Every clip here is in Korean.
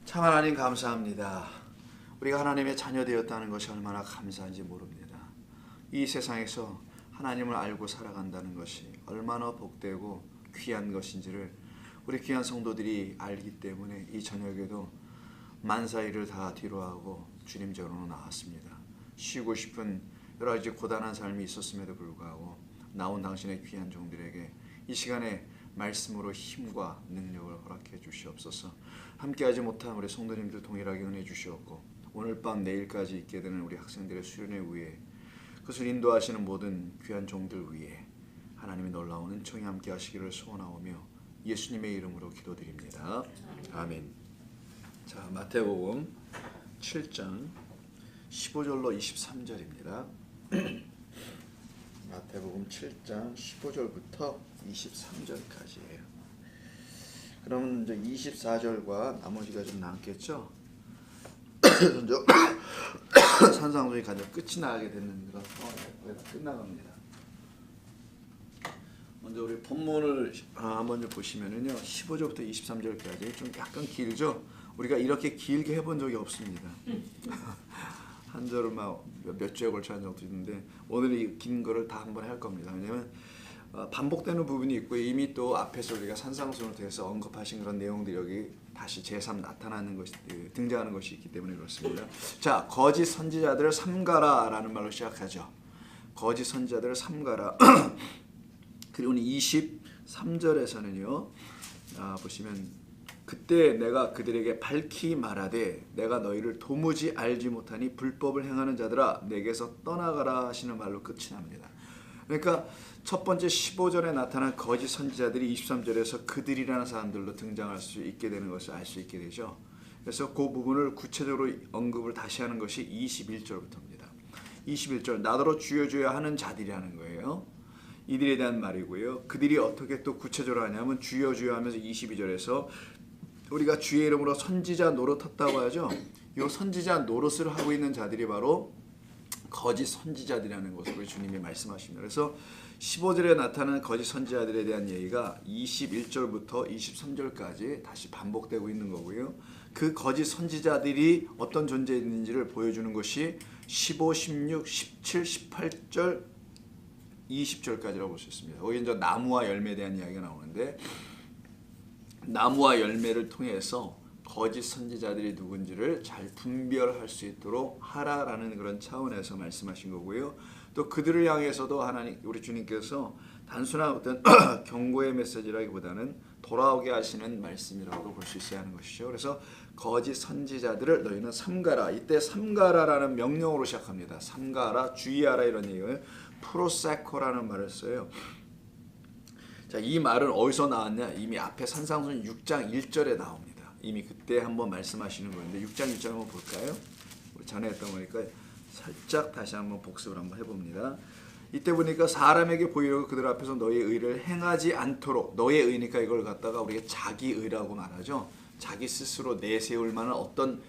참 하나님 감사합니다. 우리가 하나님의 자녀 되었다는 것이 얼마나 감사한지 모릅니다. 이 세상에서 하나님을 알고 살아간다는 것이 얼마나 복되고 귀한 것인지를 우리 귀한 성도들이 알기 때문에 이 저녁에도 만사일을 다 뒤로하고 주님 전으로 나왔습니다. 쉬고 싶은 여러 가지 고단한 삶이 있었음에도 불구하고 나온 당신의 귀한 종들에게 이 시간에 말씀으로 힘과 능력을 허락해 주시옵소서. 함께하지 못한 우리 성도님들 동일하게 은혜 주시옵고 오늘 밤 내일까지 있게 되는 우리 학생들의 수련회 위에 그것을 인도하시는 모든 귀한 종들 위에 하나님의 놀라운 은총이 함께 하시기를 소원하오며 예수님의 이름으로 기도드립니다. 아멘. 자, 마태복음 7장 15절로 23절입니다. 마태복음 7장 15절부터 23절까지예요. 그러면 이제 24절과 나머지가 좀 남겠죠? 먼저 산상수훈이 가장 끝이 나게 되는 그런 상황이 끝나갑니다. 먼저 우리 본문을 먼저 보시면은요, 15절부터 23절까지 좀 약간 길죠? 우리가 이렇게 길게 해본 적이 없습니다. 한 절을 몇 주에 걸쳐 한 적도 있는데 오늘 이 긴 거를 다 한번 할 겁니다. 왜냐하면 반복되는 부분이 있고 이미 또 앞에서 우리가 산상수훈을 통해서 언급하신 그런 내용들이 여기 다시 제3 나타나는 것이 등장하는 것이 있기 때문에 그렇습니다. 자, 거짓 선지자들을 삼가라라는 말로 시작하죠. 거짓 선지자들을 삼가라. 그리고 23절에서는요. 보시면 그때 내가 그들에게 밝히 말하되 내가 너희를 도무지 알지 못하니 불법을 행하는 자들아 내게서 떠나가라 하시는 말로 끝이 납니다. 그러니까 첫 번째 15절에 나타난 거짓 선지자들이 23절에서 그들이라는 사람들로 등장할 수 있게 되는 것을 알 수 있게 되죠. 그래서 그 부분을 구체적으로 언급을 다시 하는 것이 21절부터입니다. 21절 나더러 주여 주여 하는 자들이라는 거예요. 이들에 대한 말이고요. 그들이 어떻게 또 구체적으로 하냐면 주여 주여 하면서 22절에서 우리가 주의 이름으로 선지자 노릇했다고 하죠. 이 선지자 노릇을 하고 있는 자들이 바로 거짓 선지자들이라는 것을 주님이 말씀하십니다. 그래서 15절에 나타나는 거짓 선지자들에 대한 얘기가 21절부터 23절까지 다시 반복되고 있는 거고요. 그 거짓 선지자들이 어떤 존재인지를 보여주는 것이 15, 16, 17, 18절, 20절까지라고 볼 수 있습니다. 거기 이제 나무와 열매에 대한 이야기가 나오는데 나무와 열매를 통해서 거짓 선지자들이 누군지를 잘 분별할 수 있도록 하라라는 그런 차원에서 말씀하신 거고요. 또 그들을 향해서도 하나님 우리 주님께서 단순한 어떤 경고의 메시지라기보다는 돌아오게 하시는 말씀이라고도 볼 수 있어야 하는 것이죠. 그래서 거짓 선지자들을 너희는 삼가라. 이때 삼가라라는 명령으로 시작합니다. 삼가라, 주의하라 이런 얘기예요. 프로세코라는 말을 써요. 자, 이 말은 어디서 나왔냐? 이미 앞에 산상수훈 6장 1절에 나옵니다. 이미 그때 한번 말씀하시는 건데 6장 1절 한번 볼까요? 우리 전에 했던 거니까 살짝 다시 한번 복습을 한번 해봅니다. 이때 보니까 사람에게 보이려고 그들 앞에서 너의 의를 행하지 않도록 너의 의니까 이걸 갖다가 우리가 자기 의라고 말하죠. 자기 스스로 내세울 만한 어떤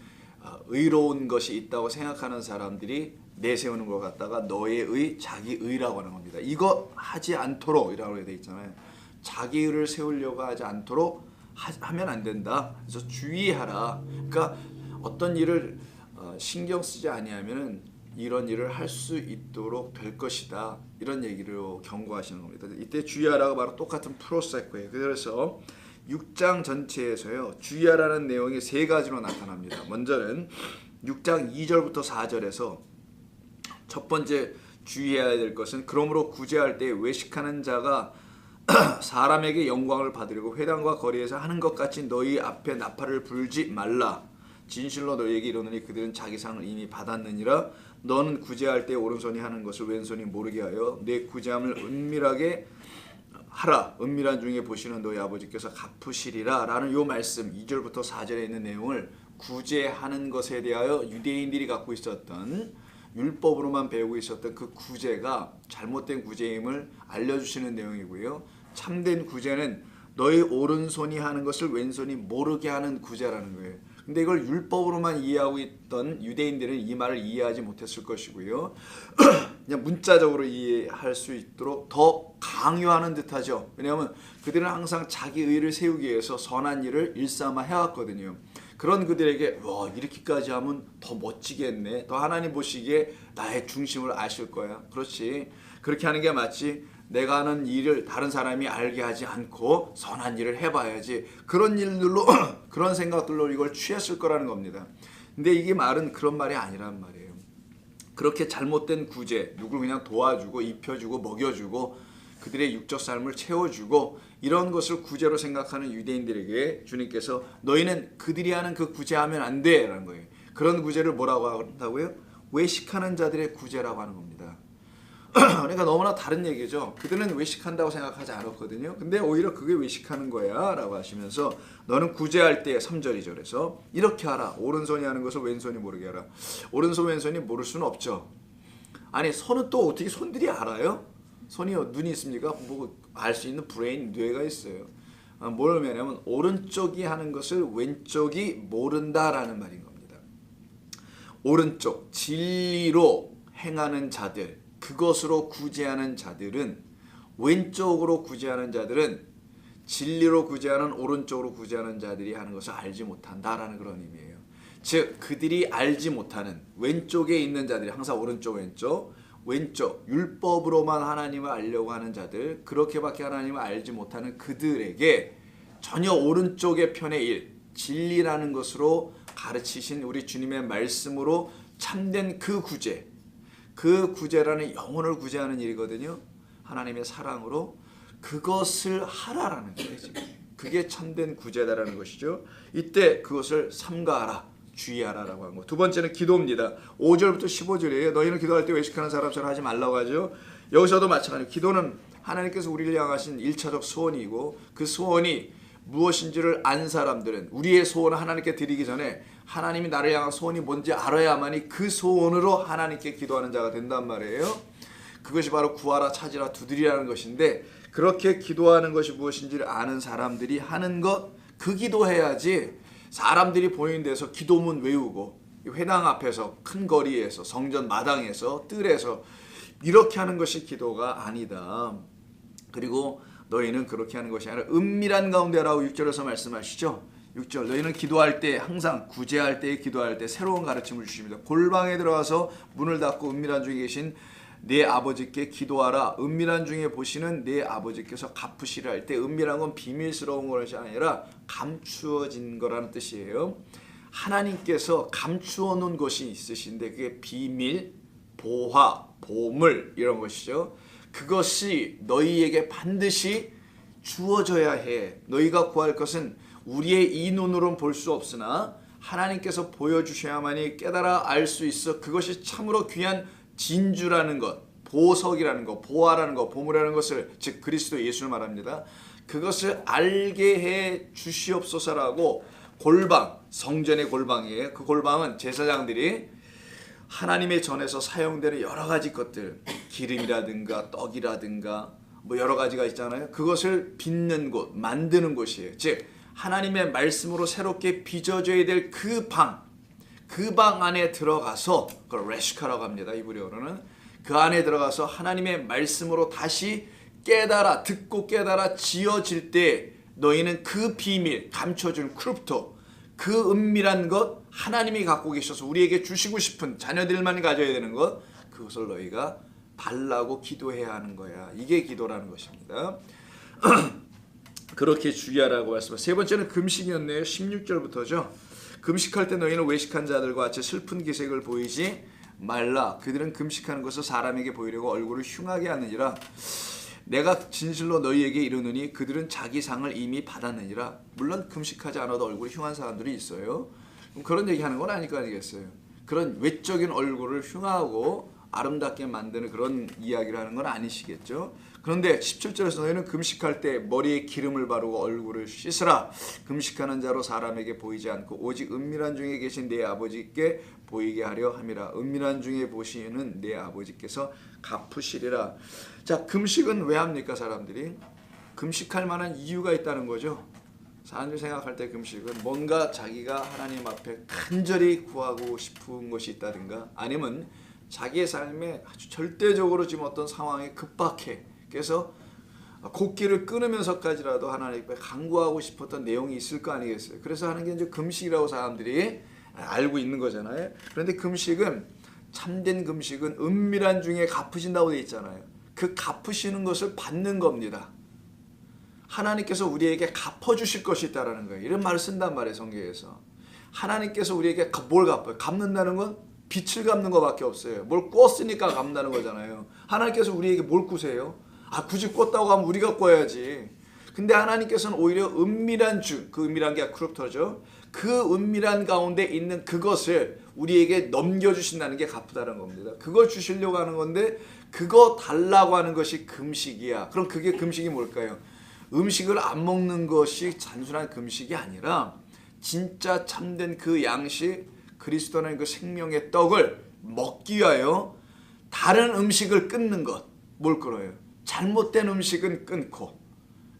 의로운 것이 있다고 생각하는 사람들이 내세우는 것 갖다가 너의 의, 자기 의라고 하는 겁니다. 이거 하지 않도록 이라고 되어 있잖아요. 자기 의를 세우려고 하지 않도록 하면 안 된다. 그래서 주의하라. 그러니까 어떤 일을 신경 쓰지 아니하면은 이런 일을 할 수 있도록 될 것이다. 이런 얘기로 경고하시는 겁니다. 이때 주의하라가 바로 똑같은 프로세코예요. 그래서 6장 전체에서요. 주의하라는 내용이 세 가지로 나타납니다. 먼저는 6장 2절부터 4절에서 첫 번째 주의해야 될 것은 그러므로 구제할 때 외식하는 자가 사람에게 영광을 받으려고 회당과 거리에서 하는 것 같이 너희 앞에 나팔을 불지 말라. 진실로 너희에게 이르노니 그들은 자기 상을 이미 받았느니라. 너는 구제할 때 오른손이 하는 것을 왼손이 모르게 하여 내 구제함을 은밀하게 하라. 은밀한 중에 보시는 너희 아버지께서 갚으시리라 라는 요 말씀 2절부터 4절에 있는 내용을 구제하는 것에 대하여 유대인들이 갖고 있었던 율법으로만 배우고 있었던 그 구제가 잘못된 구제임을 알려주시는 내용이고요. 참된 구제는 너희 오른손이 하는 것을 왼손이 모르게 하는 구제라는 거예요. 근데 이걸 율법으로만 이해하고 있던 유대인들은 이 말을 이해하지 못했을 것이고요. 그냥 문자적으로 이해할 수 있도록 더 강요하는 듯하죠. 왜냐하면 그들은 항상 자기 의를 세우기 위해서 선한 일을 일삼아 해왔거든요. 그런 그들에게 와 이렇게까지 하면 더 멋지겠네. 더 하나님 보시기에 나의 중심을 아실 거야. 그렇지. 그렇게 하는 게 맞지. 내가 하는 일을 다른 사람이 알게 하지 않고 선한 일을 해봐야지. 그런 일들로 그런 생각들로 이걸 취했을 거라는 겁니다. 근데 이게 말은 그런 말이 아니란 말이에요. 그렇게 잘못된 구제, 누굴 그냥 도와주고 입혀주고 먹여주고 그들의 육적 삶을 채워주고 이런 것을 구제로 생각하는 유대인들에게 주님께서 너희는 그들이 하는 그 구제하면 안 돼 라는 거예요. 그런 구제를 뭐라고 한다고요? 외식하는 자들의 구제라고 하는 겁니다. 그러니까 너무나 다른 얘기죠. 그들은 외식한다고 생각하지 않았거든요. 근데 오히려 그게 외식하는 거야 라고 하시면서 너는 구제할 때 3절이죠. 그래서 이렇게 하라. 오른손이 하는 것을 왼손이 모르게 하라. 오른손 왼손이 모를 수는 없죠. 아니 손은 또 어떻게 손들이 알아요? 손이 눈이 있습니까? 뭐 알 수 있는 브레인 뇌가 있어요. 뭐냐면 오른쪽이 하는 것을 왼쪽이 모른다라는 말인 겁니다. 오른쪽 진리로 행하는 자들, 그것으로 구제하는 자들은 왼쪽으로 구제하는 자들은 진리로 구제하는 오른쪽으로 구제하는 자들이 하는 것을 알지 못한다라는 그런 의미예요. 즉 그들이 알지 못하는 왼쪽에 있는 자들이 항상 오른쪽 왼쪽 율법으로만 하나님을 알려고 하는 자들, 그렇게밖에 하나님을 알지 못하는 그들에게 전혀 오른쪽의 편의 일, 진리라는 것으로 가르치신 우리 주님의 말씀으로 참된 그 구제라는 영혼을 구제하는 일이거든요. 하나님의 사랑으로 그것을 하라라는 거예요. 지금. 그게 참된 구제다라는 것이죠. 이때 그것을 삼가하라, 주의하라라고 하는 거. 두 번째는 기도입니다. 5절부터 15절이에요. 너희는 기도할 때 외식하는 사람처럼 하지 말라고 하죠. 여기서도 마찬가지로 기도는 하나님께서 우리를 향하신 1차적 소원이고 그 소원이 무엇인지를 안 사람들은 우리의 소원을 하나님께 드리기 전에 하나님이 나를 향한 소원이 뭔지 알아야만이 그 소원으로 하나님께 기도하는 자가 된단 말이에요. 그것이 바로 구하라, 찾으라, 두드리라는 것인데 그렇게 기도하는 것이 무엇인지를 아는 사람들이 하는 것, 그 기도해야지. 사람들이 보이는 데서 기도문 외우고 회당 앞에서 큰 거리에서 성전 마당에서 뜰에서 이렇게 하는 것이 기도가 아니다. 그리고 너희는 그렇게 하는 것이 아니라 은밀한 가운데라고 6절에서 말씀하시죠. 6절 너희는 기도할 때 항상 구제할 때 기도할 때 새로운 가르침을 주십니다. 골방에 들어가서 문을 닫고 은밀한 중에 계신 내 아버지께 기도하라. 은밀한 중에 보시는 내 아버지께서 갚으시라 할 때 은밀한 건 비밀스러운 것이 아니라 감추어진 거라는 뜻이에요. 하나님께서 감추어 놓은 것이 있으신데 그게 비밀, 보화, 보물 이런 것이죠. 그것이 너희에게 반드시 주어져야 해. 너희가 구할 것은 우리의 이 눈으로는 볼 수 없으나 하나님께서 보여주셔야만이 깨달아 알 수 있어. 그것이 참으로 귀한 진주라는 것, 보석이라는 것, 보화라는 것, 보물이라는 것을 즉 그리스도 예수를 말합니다. 그것을 알게 해 주시옵소서라고 골방, 성전의 골방이에요. 그 골방은 제사장들이 하나님의 전에서 사용되는 여러 가지 것들, 기름이라든가 떡이라든가 뭐 여러 가지가 있잖아요. 그것을 빚는 곳, 만드는 곳이에요. 즉 하나님의 말씀으로 새롭게 빚어져야 될 그 방 안에 들어가서 그걸 레시카라고 합니다. 이브리어로는 그 안에 들어가서 하나님의 말씀으로 다시 깨달아 듣고 깨달아 지어질 때 너희는 그 비밀 감춰준 크립토 그 은밀한 것 하나님이 갖고 계셔서 우리에게 주시고 싶은 자녀들만 가져야 되는 것 그것을 너희가 달라고 기도해야 하는 거야. 이게 기도라는 것입니다. 그렇게 주의하라고 말씀하셨어요. 세 번째는 금식이었네요. 16절부터죠. 금식할 때 너희는 외식한 자들과 같이 슬픈 기색을 보이지 말라. 그들은 금식하는 것을 사람에게 보이려고 얼굴을 흉하게 하느니라. 내가 진실로 너희에게 이르노니 그들은 자기 상을 이미 받았느니라. 물론 금식하지 않아도 얼굴이 흉한 사람들이 있어요. 그런 얘기하는 건 아닐 거 아니겠어요. 그런 외적인 얼굴을 흉하고 아름답게 만드는 그런 이야기를 하는 건 아니시겠죠. 그런데 17절에서 너희는 금식할 때 머리에 기름을 바르고 얼굴을 씻으라. 금식하는 자로 사람에게 보이지 않고 오직 은밀한 중에 계신 내 아버지께 보이게 하려 함이라. 은밀한 중에 보시는 내 아버지께서 갚으시리라. 자, 금식은 왜 합니까? 사람들이 금식할 만한 이유가 있다는 거죠. 사람들이 생각할 때 금식은 뭔가 자기가 하나님 앞에 간절히 구하고 싶은 것이 있다든가 아니면 자기의 삶에 아주 절대적으로 지금 어떤 상황이 급박해. 그래서 곡기를 끊으면서까지라도 하나님께 간구하고 싶었던 내용이 있을 거 아니겠어요. 그래서 하는 게 이제 금식이라고 사람들이 알고 있는 거잖아요. 그런데 금식은, 참된 금식은 은밀한 중에 갚으신다고 되어 있잖아요. 그 갚으시는 것을 받는 겁니다. 하나님께서 우리에게 갚아주실 것이 있다는 거예요. 이런 말을 쓴단 말이에요, 성경에서. 하나님께서 우리에게 뭘 갚아요? 갚는다는 건 빛을 갚는 것밖에 없어요. 뭘 꿨으니까 갚는다는 거잖아요. 하나님께서 우리에게 뭘 꾸세요? 굳이 꿨다고 하면 우리가 꿔야지. 근데 하나님께서는 오히려 은밀한 그 은밀한 게 크립토죠. 그 은밀한 가운데 있는 그것을 우리에게 넘겨주신다는 게 갚으다는 겁니다. 그걸 주시려고 하는 건데, 그거 달라고 하는 것이 금식이야. 그럼 그게 금식이 뭘까요? 음식을 안 먹는 것이 단순한 금식이 아니라 진짜 참된 그 양식, 그리스도는 그 생명의 떡을 먹기 위하여 다른 음식을 끊는 것. 뭘 끊어요? 잘못된 음식은 끊고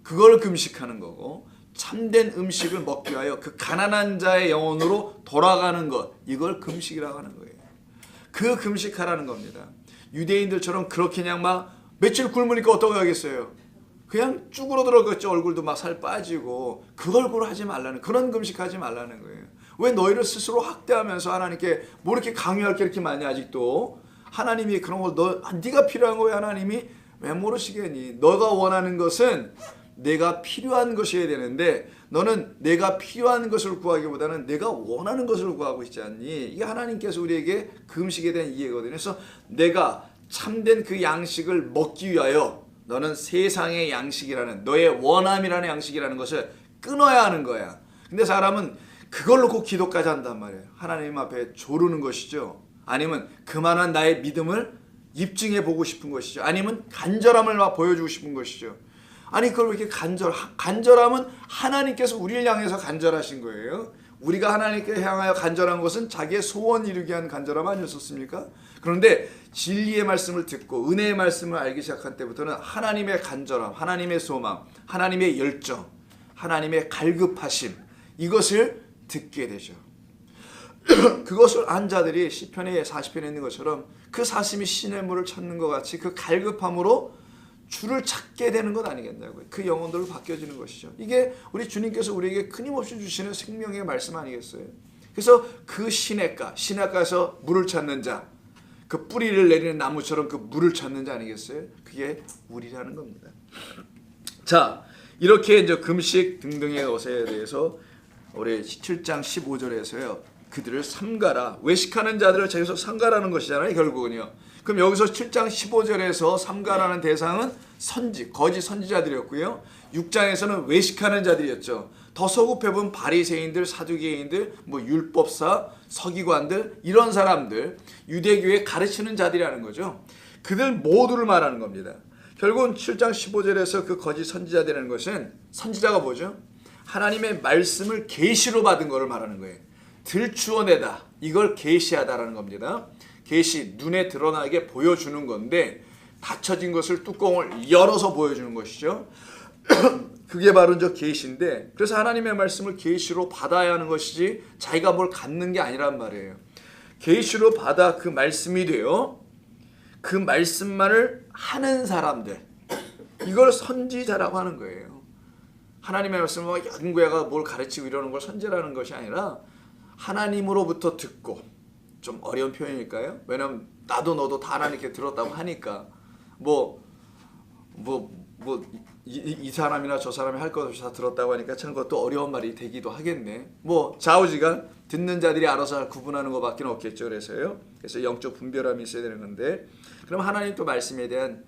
그걸 금식하는 거고, 참된 음식을 먹기 위하여 그 가난한 자의 영혼으로 돌아가는 것, 이걸 금식이라고 하는 거예요. 그 금식하라는 겁니다. 유대인들처럼 그렇게 그냥 막 며칠 굶으니까 어떻게 하겠어요? 그냥 쭈그러들었겠죠. 얼굴도 막 살 빠지고. 그걸 하지 말라는, 그런 금식하지 말라는 거예요. 왜 너희를 스스로 학대하면서 하나님께 뭐 이렇게 강요할 게 이렇게 많이 아직도. 하나님이 그런 걸 네가 필요한 거야. 하나님이 왜 모르시겠니? 너가 원하는 것은 내가 필요한 것이어야 되는데 너는 내가 필요한 것을 구하기보다는 내가 원하는 것을 구하고 있지 않니? 이게 하나님께서 우리에게 금식에 대한 이해거든요. 그래서 내가 참된 그 양식을 먹기 위하여 너는 세상의 양식이라는, 너의 원함이라는 양식이라는 것을 끊어야 하는 거야. 근데 사람은 그걸 놓고 기도까지 한단 말이에요. 하나님 앞에 조르는 것이죠. 아니면 그만한 나의 믿음을 입증해 보고 싶은 것이죠. 아니면 간절함을 막 보여주고 싶은 것이죠. 아니 그걸 왜 이렇게 간절함은 하나님께서 우리를 향해서 간절하신 거예요. 우리가 하나님께 향하여 간절한 것은 자기의 소원 이루기 위한 간절함 아니었습니까? 그런데 진리의 말씀을 듣고 은혜의 말씀을 알기 시작한 때부터는 하나님의 간절함, 하나님의 소망, 하나님의 열정, 하나님의 갈급하심, 이것을 듣게 되죠. 그것을 안 자들이 시편의 40편에 있는 것처럼 그 사심이 시냇물을 찾는 것 같이 그 갈급함으로 주를 찾게 되는 것 아니겠냐고요. 그 영혼들로 바뀌어지는 것이죠. 이게 우리 주님께서 우리에게 끊임없이 주시는 생명의 말씀 아니겠어요. 그래서 그 시냇가에서 물을 찾는 자, 그 뿌리를 내리는 나무처럼 그 물을 찾는 자 아니겠어요. 그게 우리라는 겁니다. 자, 이렇게 이제 금식 등등의 것에 대해서 우리 7장 15절에서요. 그들을 삼가라. 외식하는 자들을 계속 삼가라는 것이잖아요. 결국은요. 그럼 여기서 7장 15절에서 삼가라는 대상은 거짓 선지자들이었고요. 6장에서는 외식하는 자들이었죠. 더 서구페분 바리새인들, 사두개인들, 율법사, 서기관들, 이런 사람들, 유대교에 가르치는 자들이라는 거죠. 그들 모두를 말하는 겁니다. 결국은 7장 15절에서 그 거짓 선지자들이라는 것은, 선지자가 뭐죠? 하나님의 말씀을 계시로 받은 것을 말하는 거예요. 들추어내다, 이걸 계시하다라는 겁니다. 계시, 눈에 드러나게 보여주는 건데 닫혀진 것을 뚜껑을 열어서 보여주는 것이죠. 그게 바로 저 계시인데, 그래서 하나님의 말씀을 계시로 받아야 하는 것이지 자기가 뭘 갖는 게 아니란 말이에요. 계시로 받아 그 말씀이 되어 그 말씀만을 하는 사람들, 이걸 선지자라고 하는 거예요. 하나님의 말씀을 연구해가 뭘 가르치고 이러는 걸 선지라는 것이 아니라 하나님으로부터 듣고, 좀 어려운 표현일까요? 왜냐면 나도 너도 다 하나님께 들었다고 하니까 이 사람이나 저 사람이 할 것 없이 다 들었다고 하니까 참 그것도 어려운 말이 되기도 하겠네. 좌우지간 듣는 자들이 알아서 구분하는 것밖에 없겠죠. 그래서 영적 분별함이 있어야 되는 건데, 그럼 하나님 또 말씀에 대한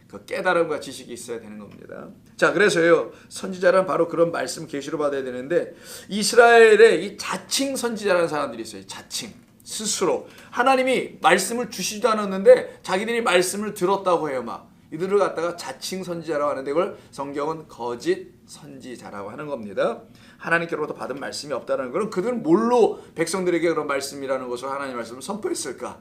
그 깨달음과 지식이 있어야 되는 겁니다. 자, 그래서요, 선지자란 바로 그런 말씀 계시로 받아야 되는데, 이스라엘에 이 자칭 선지자라는 사람들이 있어요. 자칭. 스스로 하나님이 말씀을 주시지도 않았는데 자기들이 말씀을 들었다고 해요. 이들을 갖다가 자칭 선지자라고 하는데, 이걸 성경은 거짓 선지자라고 하는 겁니다. 하나님께로부터 받은 말씀이 없다는 것은 그들은 뭘로 백성들에게 그런 말씀이라는 것을, 하나님의 말씀을 선포했을까?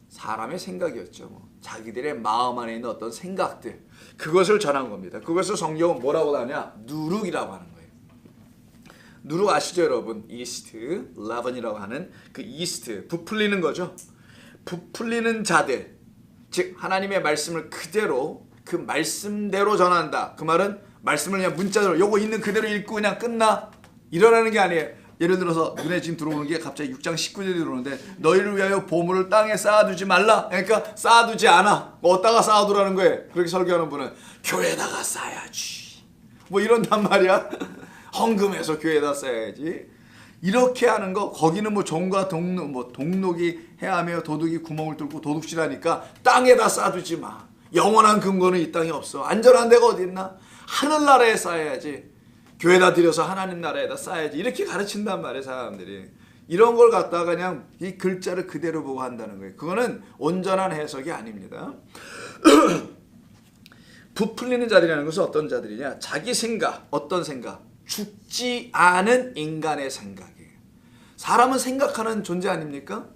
사람의 생각이었죠. 자기들의 마음 안에 있는 어떤 생각들, 그것을 전한 겁니다. 그것을 성경은 뭐라고 하냐? 누룩이라고 하는 거예요. 누룩 아시죠, 여러분? 이스트, 라번이라고 하는 그 이스트, 부풀리는 거죠. 부풀리는 자들, 즉 하나님의 말씀을 그대로 그 말씀대로 전한다. 그 말은 말씀을 그냥 문자대로 요거 있는 그대로 읽고 그냥 끝나 일어나는 게 아니에요. 예를 들어서 눈에 지금 들어오는 게 갑자기 6장 19절이 들어오는데 너희를 위하여 보물을 땅에 쌓아두지 말라. 그러니까 쌓아두지 않아. 뭐 어디다가 쌓아두라는 거예요. 그렇게 설교하는 분은 교회에다가 쌓아야지. 뭐 이런단 말이야. 헌금해서 교회에다 쌓아야지. 이렇게 하는 거 거기는 뭐 종과 동록이 해하며 도둑이 구멍을 뚫고 도둑질하니까 땅에다 쌓아두지 마. 영원한 근거는 이 땅에 없어. 안전한 데가 어디 있나? 하늘나라에 쌓아야지. 교회에다 들여서 하나님 나라에다 쌓아야지. 이렇게 가르친단 말이에요, 사람들이. 이런 걸 갖다가 그냥 이 글자를 그대로 보고 한다는 거예요. 그거는 온전한 해석이 아닙니다. 부풀리는 자들이라는 것은 어떤 자들이냐? 자기 생각, 어떤 생각? 죽지 않은 인간의 생각이에요. 사람은 생각하는 존재 아닙니까?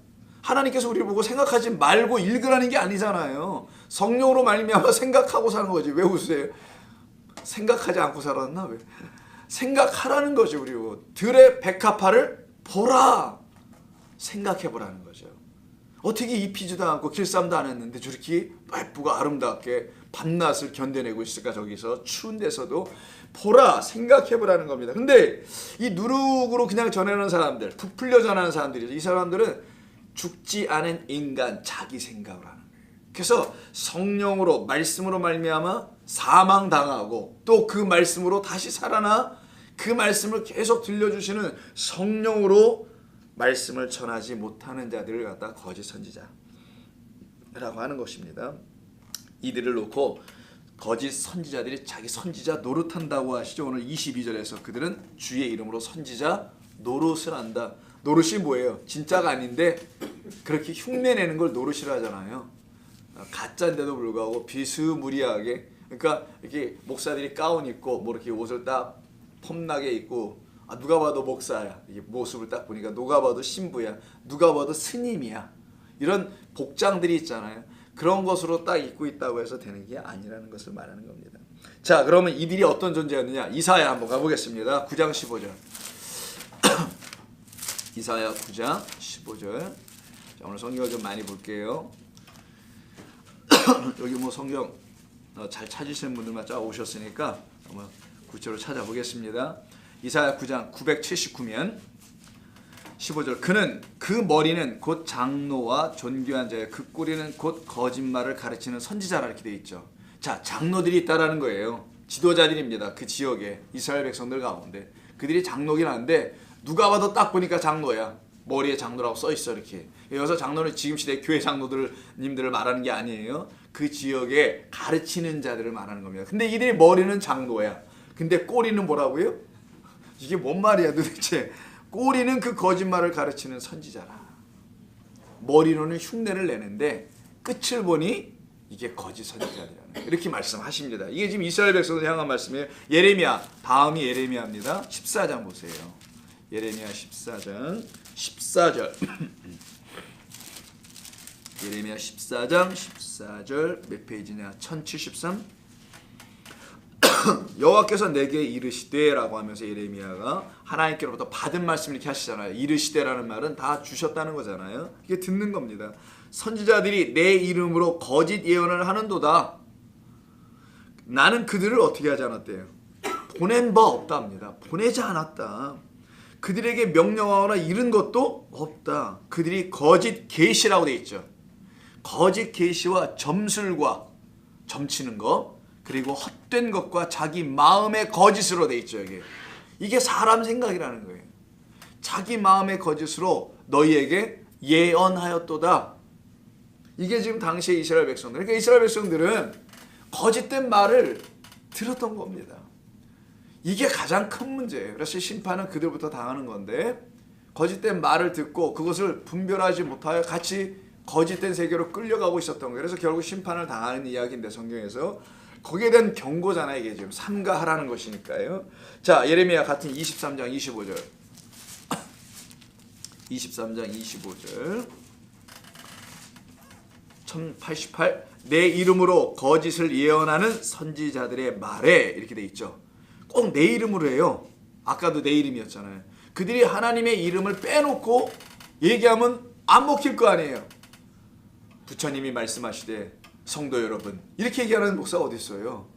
하나님께서 우리를 보고 생각하지 말고 읽으라는 게 아니잖아요. 성령으로 말미암아 생각하고 사는 거지. 왜 웃으세요? 생각하지 않고 살았나? 왜? 생각하라는 거죠. 우리 들의 백합화를 보라. 생각해보라는 거죠. 어떻게 입히지도 않고 길쌈도 안 했는데 저렇게 예쁘고 아름답게 밤낮을 견뎌내고 있을까? 저기서 추운 데서도 보라, 생각해보라는 겁니다. 근데 이 누룩으로 그냥 전하는 사람들, 부풀려 전하는 사람들이죠. 이 사람들은 죽지 않은 인간, 자기 생각을 하는 거예요. 그래서 성령으로, 말씀으로 말미암아 사망당하고 또 그 말씀으로 다시 살아나 그 말씀을 계속 들려주시는 성령으로 말씀을 전하지 못하는 자들을 갖다 거짓 선지자라고 하는 것입니다. 이들을 놓고 거짓 선지자들이 자기 선지자 노릇한다고 하시죠. 오늘 22절에서 그들은 주의 이름으로 선지자 노릇을 한다. 노릇이 뭐예요? 진짜가 아닌데 그렇게 흉내내는 걸 노릇이라 하잖아요. 가짜인데도 불구하고 비스무리하게, 그러니까 이렇게 목사들이 가운 입고 뭐 이렇게 옷을 딱 폼나게 입고, 누가 봐도 목사야. 이게 모습을 딱 보니까 누가 봐도 신부야. 누가 봐도 스님이야. 이런 복장들이 있잖아요. 그런 것으로 딱 입고 있다고 해서 되는 게 아니라는 것을 말하는 겁니다. 자, 그러면 이들이 어떤 존재였느냐? 이사야 한번 가보겠습니다. 9장 15절. 이사야 9장 15절. 자, 오늘 성경을 좀 많이 볼게요. 여기 뭐 성경 잘 찾으시는 분들만 쫙 오셨으니까 한번 구체로 찾아보겠습니다. 이사야 9장 979면 15절. 그는 그 머리는 곧 장로와 존귀한 자예요. 그 꼬리는 곧 거짓말을 가르치는 선지자라 이렇게 돼 있죠. 자, 장로들이 있다라는 거예요. 지도자들입니다. 그 지역에 이스라엘 백성들 가운데 그들이 장로긴 한데 누가 봐도 딱 보니까 장로야. 머리에 장로라고 써 있어 이렇게. 여기서 장로는 지금 시대 교회 장로들님들을 말하는 게 아니에요. 그 지역에 가르치는 자들을 말하는 겁니다. 근데 이들이 머리는 장로야. 근데 꼬리는 뭐라고요? 이게 뭔 말이야 도대체? 꼬리는 그 거짓말을 가르치는 선지자라. 머리로는 흉내를 내는데 끝을 보니 이게 거짓 선지자들이라는 거예요. 이렇게 말씀하십니다. 이게 지금 이스라엘 백성을 향한 말씀이에요. 예레미야, 다음이 예레미야입니다. 14장 보세요. 예레미야 14장 14절. 예레미야 14장 14절 몇 페이지냐? 1073. 여호와께서 내게 이르시되라고 하면서 예레미야가 하나님께로부터 받은 말씀을 이렇게 하시잖아요. 이르시되라는 말은 다 주셨다는 거잖아요. 이게 듣는 겁니다. 선지자들이 내 이름으로 거짓 예언을 하는도다. 나는 그들을 어떻게 하지 않았대요? 보낸 바 없답니다. 보내지 않았다. 그들에게 명령하거나 이른 것도 없다. 그들이 거짓 계시라고 돼 있죠. 거짓 계시와 점술과 점치는 것, 그리고 헛된 것과 자기 마음의 거짓으로 돼 있죠. 이게 사람 생각이라는 거예요. 자기 마음의 거짓으로 너희에게 예언하였도다. 이게 지금 당시의 이스라엘 백성들. 그러니까 이스라엘 백성들은 거짓된 말을 들었던 겁니다. 이게 가장 큰 문제예요. 그래서 심판은 그들부터 당하는 건데 거짓된 말을 듣고 그것을 분별하지 못하여 같이 거짓된 세계로 끌려가고 있었던 거예요. 그래서 결국 심판을 당하는 이야기인데 성경에서 거기에 대한 경고잖아요. 이게 지금 삼가하라는 것이니까요. 자, 예레미야 같은 23장 25절. 23장 25절. 1088. 내 이름으로 거짓을 예언하는 선지자들의 말에 이렇게 돼 있죠. 꼭 내 이름으로 해요. 아까도 내 이름이었잖아요. 그들이 하나님의 이름을 빼놓고 얘기하면 안 먹힐 거 아니에요. 부처님이 말씀하시되 성도 여러분 이렇게 얘기하는 목사가 어디 있어요?